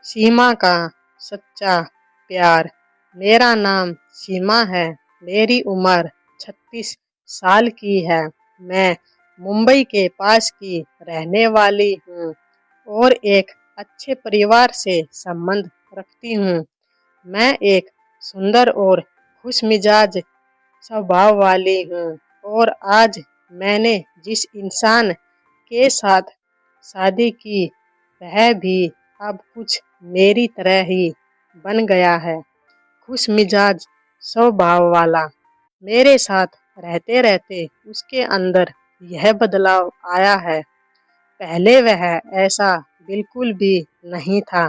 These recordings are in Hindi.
सीमा का सच्चा प्यार। मेरा नाम सीमा है। मेरी उम्र 36 साल की है। मैं मुंबई के पास की रहने वाली हूँ और एक अच्छे परिवार से संबंध रखती हूँ। मैं एक सुंदर और खुशमिजाज स्वभाव वाली हूँ और आज मैंने जिस इंसान के साथ शादी की वह भी अब कुछ मेरी तरह ही बन गया है। खुश मिजाज स्वभाव वाला। मेरे साथ रहते रहते उसके अंदर यह बदलाव आया है। पहले वह ऐसा बिल्कुल भी नहीं था।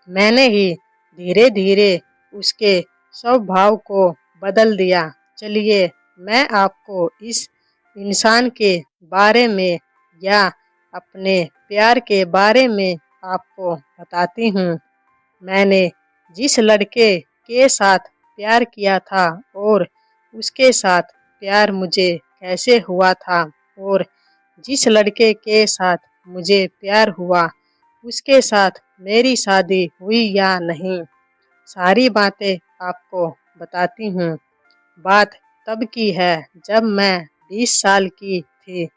मैंने ही धीरे धीरे उसके स्वभाव को बदल दिया। चलिए मैं आपको इस इंसान के बारे में या अपने प्यार के बारे में आपको बताती हूँ। मैंने जिस लड़के के साथ प्यार किया था और उसके साथ प्यार मुझे कैसे हुआ था और जिस लड़के के साथ मुझे प्यार हुआ उसके साथ मेरी शादी हुई या नहीं, सारी बातें आपको बताती हूँ। बात तब की है जब मैं 20 साल की थी।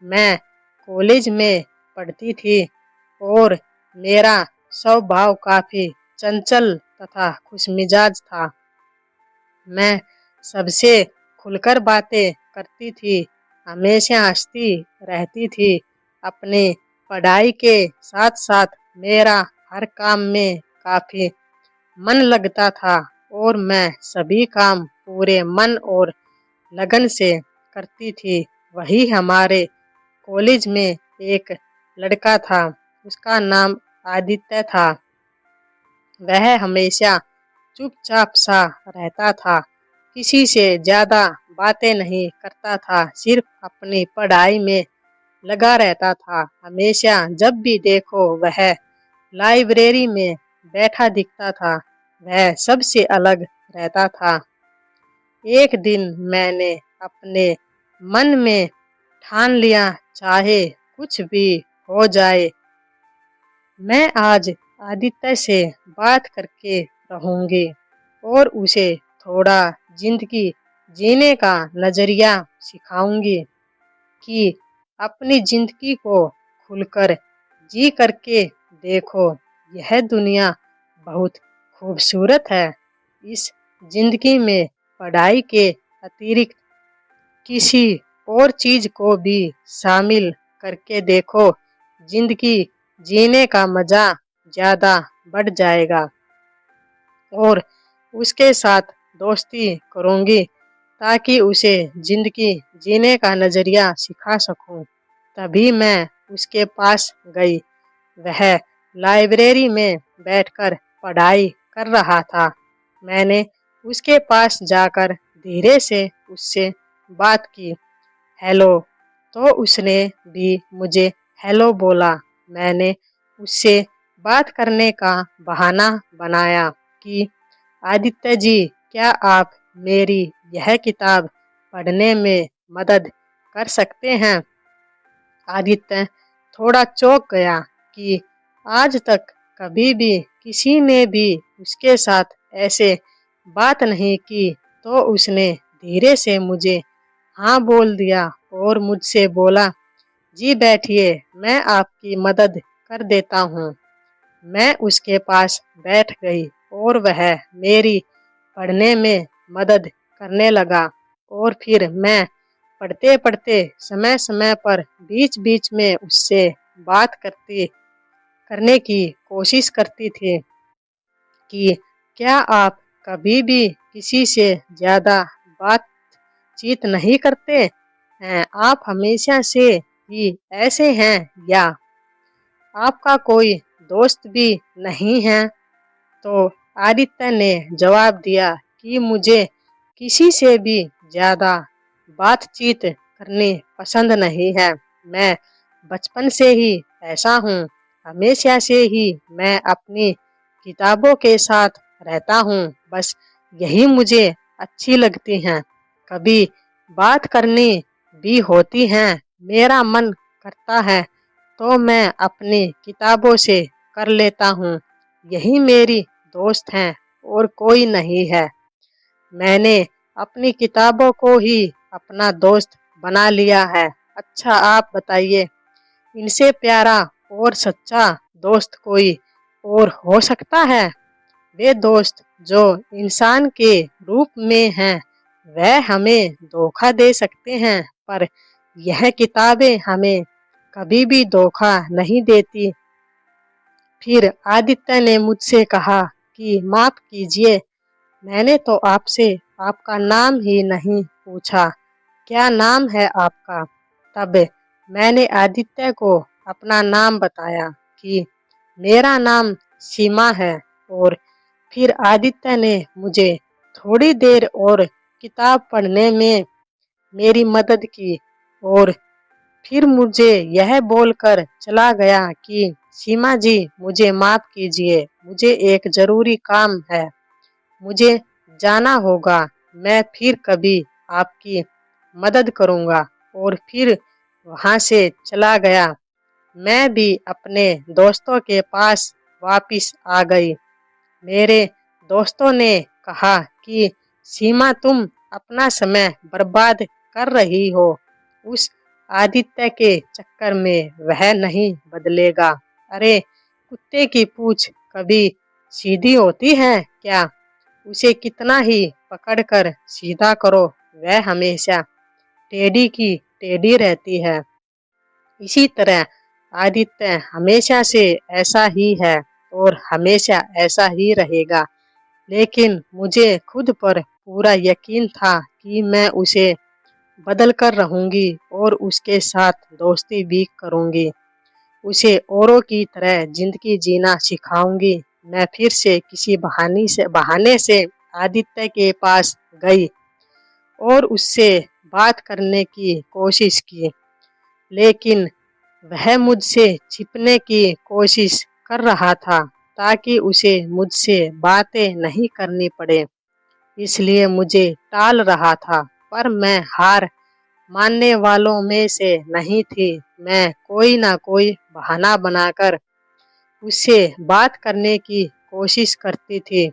मैं कॉलेज में पढ़ती थी और मेरा स्वभाव काफ़ी चंचल तथा खुशमिजाज था। मैं सबसे खुलकर बातें करती थी, हमेशा हंसती रहती थी। अपनी पढ़ाई के साथ साथ मेरा हर काम में काफ़ी मन लगता था और मैं सभी काम पूरे मन और लगन से करती थी। वही हमारे कॉलेज में एक लड़का था, उसका नाम आदित्य था। वह हमेशा चुपचाप सा रहता था, किसी से ज़्यादा बातें नहीं करता था, सिर्फ अपनी पढ़ाई में लगा रहता था। हमेशा जब भी देखो वह लाइब्रेरी में बैठा दिखता था। वह सबसे अलग रहता था। एक दिन मैंने अपने मन में ठान लिया, चाहे कुछ भी हो जाए, मैं आज आदित्य से बात करके रहूंगी और उसे थोड़ा जिंदगी जीने का नजरिया सिखाऊंगी कि अपनी जिंदगी को खुलकर जी करके देखो। यह दुनिया बहुत खूबसूरत है। इस जिंदगी में पढ़ाई के अतिरिक्त किसी और चीज को भी शामिल करके देखो, जिंदगी जीने का मजा ज्यादा बढ़ जाएगा। और उसके साथ दोस्ती करूंगी ताकि उसे जिंदगी जीने का नजरिया सिखा सकूं। तभी मैं उसके पास गई। वह लाइब्रेरी में बैठकर पढ़ाई कर रहा था। मैंने उसके पास जाकर धीरे से उससे बात की, हेलो। तो उसने भी मुझे हेलो बोला। मैंने उससे बात करने का बहाना बनाया कि आदित्य जी, क्या आप मेरी यह किताब पढ़ने में मदद कर सकते हैं? आदित्य थोड़ा चौंक गया कि आज तक कभी भी किसी ने भी उसके साथ ऐसे बात नहीं की। तो उसने धीरे से मुझे हाँ बोल दिया और मुझसे बोला, जी बैठिए, मैं आपकी मदद कर देता हूँ। मैं उसके पास बैठ गई और वह मेरी पढ़ने में मदद करने लगा। और फिर मैं पढ़ते पढ़ते समय समय पर बीच बीच में उससे बात करने की कोशिश करती थी कि क्या आप कभी भी किसी से ज़्यादा बातचीत नहीं करते हैं? आप हमेशा से ही ऐसे हैं या आपका कोई दोस्त भी नहीं है? तो आदित्य ने जवाब दिया कि मुझे किसी से भी ज़्यादा बातचीत करनी पसंद नहीं है। मैं बचपन से ही ऐसा हूँ। हमेशा से ही मैं अपनी किताबों के साथ रहता हूँ। बस यही मुझे अच्छी लगती हैं। कभी बात करनी भी होती है, मेरा मन करता है तो मैं अपनी किताबों से कर लेता हूँ। यही मेरी दोस्त हैं और कोई नहीं है। मैंने अपनी किताबों को ही अपना दोस्त बना लिया है। अच्छा आप बताइए, इनसे प्यारा और सच्चा दोस्त कोई और हो सकता है? वे दोस्त जो इंसान के रूप में हैं वह हमें धोखा दे सकते हैं, पर यह किताबें हमें कभी भी धोखा नहीं देती। फिर आदित्य ने मुझसे कहा कि माफ कीजिए, मैंने तो आपसे आपका नाम ही नहीं पूछा। क्या नाम है आपका? तब मैंने आदित्य को अपना नाम बताया कि मेरा नाम सीमा है। और फिर आदित्य ने मुझे थोड़ी देर और किताब पढ़ने में मेरी मदद की और फिर मुझे यह बोलकर चला गया कि सीमा जी मुझे माफ कीजिए, मुझे एक ज़रूरी काम है, मुझे जाना होगा। मैं फिर कभी आपकी मदद करूँगा। और फिर वहाँ से चला गया। मैं भी अपने दोस्तों के पास वापस आ गई। मेरे दोस्तों ने कहा कि सीमा तुम अपना समय बर्बाद कर रही हो, उस आदित्य के चक्कर में वह नहीं बदलेगा। अरे कुत्ते की पूंछ कभी सीधी होती है क्या? उसे कितना ही पकड़कर सीधा करो वह हमेशा टेढ़ी की टेढ़ी रहती है। इसी तरह आदित्य हमेशा से ऐसा ही है और हमेशा ऐसा ही रहेगा। लेकिन मुझे खुद पर पूरा यकीन था कि मैं उसे बदल कर रहूँगी और उसके साथ दोस्ती भी करूँगी। उसे औरों की तरह जिंदगी जीना सिखाऊंगी। मैं फिर से किसी बहाने से आदित्य के पास गई और उससे बात करने की कोशिश की, लेकिन वह मुझसे छिपने की कोशिश कर रहा था ताकि उसे मुझसे बातें नहीं करनी पड़े, इसलिए मुझे टाल रहा था। पर मैं हार मानने वालों में से नहीं थी। मैं कोई ना कोई बहाना बनाकर उससे बात करने की कोशिश करती थी।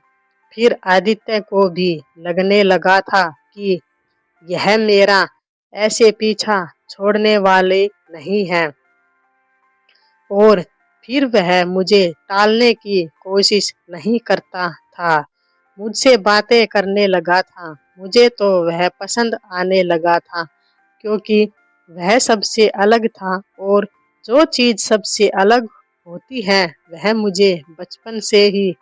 फिर आदित्य को भी लगने लगा था कि यह मेरा ऐसे पीछा छोड़ने वाले नहीं है और फिर वह मुझे टालने की कोशिश नहीं करता था, मुझसे बातें करने लगा था। मुझे तो वह पसंद आने लगा था क्योंकि वह सबसे अलग था और जो चीज़ सबसे अलग होती है वह मुझे बचपन से ही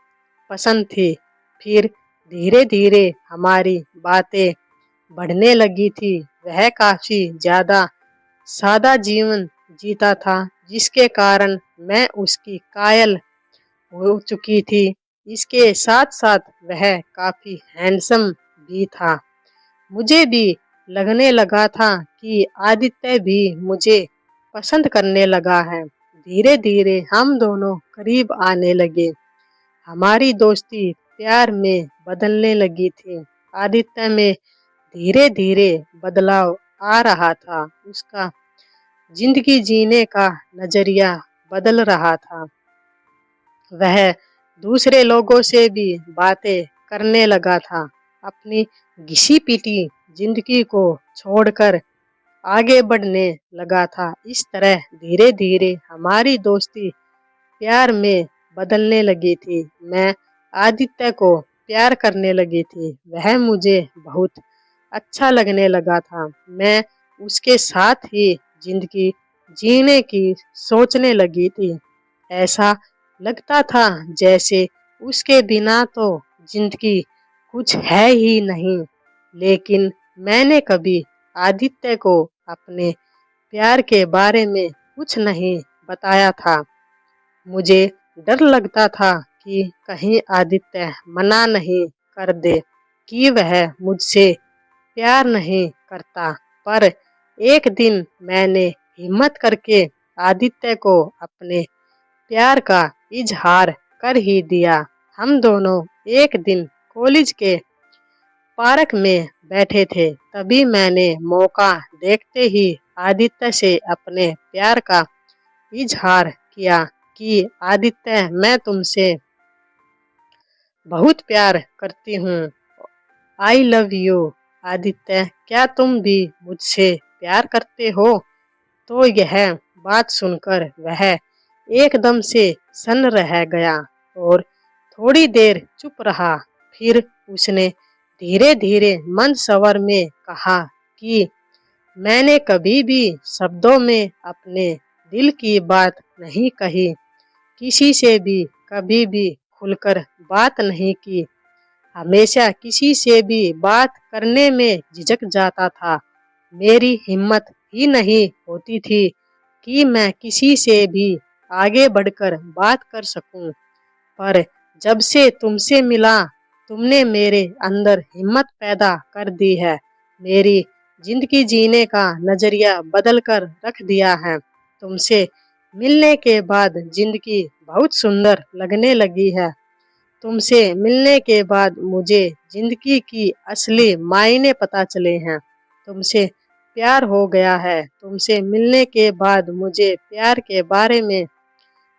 पसंद थी। फिर धीरे धीरे हमारी बातें बढ़ने लगी थी। वह काफ़ी ज़्यादा सादा जीवन जीता था जिसके कारण मैं उसकी कायल हो चुकी थी। इसके साथ साथ वह काफ़ी हैंडसम भी था। मुझे भी लगने लगा था कि आदित्य भी मुझे पसंद करने लगा है। धीरे धीरे हम दोनों करीब आने लगे। हमारी दोस्ती प्यार में बदलने लगी थी। आदित्य में धीरे धीरे बदलाव आ रहा था। उसका जिंदगी जीने का नजरिया बदल रहा था। वह दूसरे लोगों से भी बातें करने लगा था। अपनी घिसी पिटी जिंदगी को छोड़कर आगे बढ़ने लगा था। इस तरह धीरे धीरे हमारी दोस्ती प्यार में बदलने लगी थी। मैं आदित्य को प्यार करने लगी थी। वह मुझे बहुत अच्छा लगने लगा था। मैं उसके साथ ही जिंदगी जीने की सोचने लगी थी। ऐसा लगता था जैसे उसके बिना तो जिंदगी कुछ है ही नहीं। लेकिन मैंने कभी आदित्य को अपने प्यार के बारे में कुछ नहीं बताया था। मुझे डर लगता था कि कहीं आदित्य मना नहीं कर दे कि वह मुझसे प्यार नहीं करता। पर एक दिन मैंने हिम्मत करके आदित्य को अपने प्यार का इजहार कर ही दिया। हम दोनों एक दिन कॉलेज के पार्क में बैठे थे। तभी मैंने मौका देखते ही आदित्य से अपने प्यार का इजहार किया। कि आदित्य मैं तुमसे बहुत प्यार करती हूँ। आई लव यू आदित्य, क्या तुम भी मुझसे प्यार करते हो? तो यह बात सुनकर वह एकदम से सन्न रह गया और थोड़ी देर चुप रहा। फिर उसने धीरे धीरे मंद स्वर में कहा कि मैंने कभी भी शब्दों में अपने दिल की बात नहीं कही, किसी से भी कभी भी खुलकर बात नहीं की, हमेशा किसी से भी बात करने में झिझक जाता था। मेरी हिम्मत ही नहीं होती थी कि मैं किसी से भी आगे बढ़कर बात कर सकूं। पर जब से तुमसे मिला, तुमने मेरे अंदर हिम्मत पैदा कर दी है। मेरी जिंदगी जीने का नजरिया बदल कर रख दिया है। तुमसे मिलने के बाद जिंदगी बहुत सुंदर लगने लगी है। तुमसे मिलने के बाद मुझे जिंदगी की असली मायने पता चले हैं। तुमसे प्यार हो गया है। तुमसे मिलने के बाद मुझे प्यार के बारे में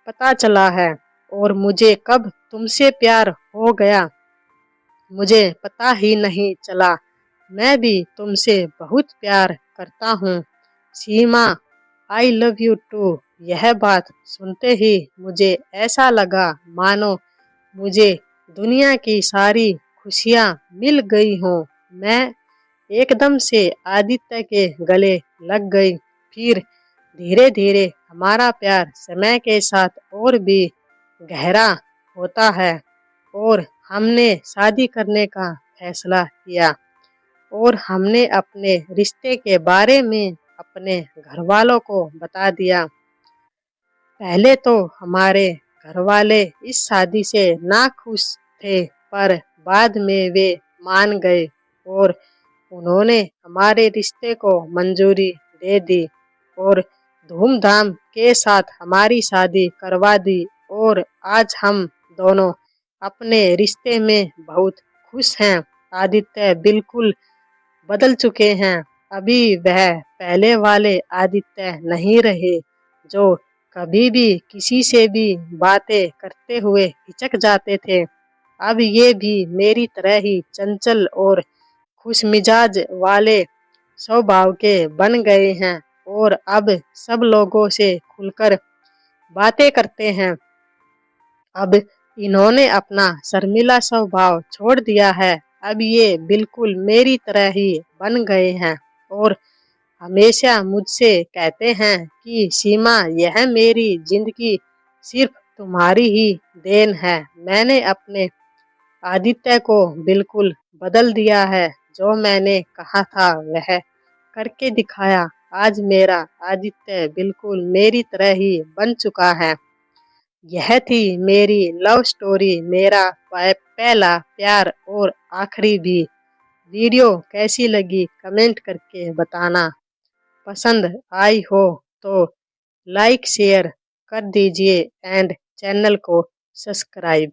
पता चला है और मुझे कब तुमसे प्यार हो गया मुझे पता ही नहीं चला। मैं भी तुमसे बहुत प्यार करता हूँ सीमा, आई लव यू टू। यह बात सुनते ही मुझे ऐसा लगा मानो मुझे दुनिया की सारी खुशियाँ मिल गई हों। मैं एकदम से आदित्य के गले लग गई। फिर धीरे धीरे हमारा प्यार समय के साथ और भी गहरा होता है और हमने शादी करने का फैसला किया और हमने अपने रिश्ते के बारे में अपने घर वालों को बता दिया। पहले तो हमारे घर वाले इस शादी से नाखुश थे, पर बाद में वे मान गए और उन्होंने हमारे रिश्ते को मंजूरी दे दी और धूमधाम के साथ हमारी शादी करवा दी और आज हम दोनों अपने रिश्ते में बहुत खुश हैं। आदित्य बिल्कुल बदल चुके हैं। अभी वह पहले वाले आदित्य नहीं रहे जो कभी भी किसी से भी बातें करते हुए हिचक जाते थे। अब ये भी मेरी तरह ही चंचल और खुशमिजाज वाले स्वभाव के बन गए हैं और अब सब लोगों से खुलकर बातें करते हैं। अब इन्होंने अपना शर्मीला स्वभाव छोड़ दिया है। अब ये बिल्कुल मेरी तरह ही बन गए हैं और हमेशा मुझसे कहते हैं कि सीमा, यह मेरी जिंदगी सिर्फ तुम्हारी ही देन है। मैंने अपने आदित्य को बिल्कुल बदल दिया है। जो मैंने कहा था वह करके दिखाया। आज मेरा आदित्य बिल्कुल मेरी तरह ही बन चुका है। यह थी मेरी लव स्टोरी, मेरा पहला प्यार और आखिरी भी। वीडियो कैसी लगी कमेंट करके बताना। पसंद आई हो तो लाइक शेयर कर दीजिए एंड चैनल को सब्सक्राइब।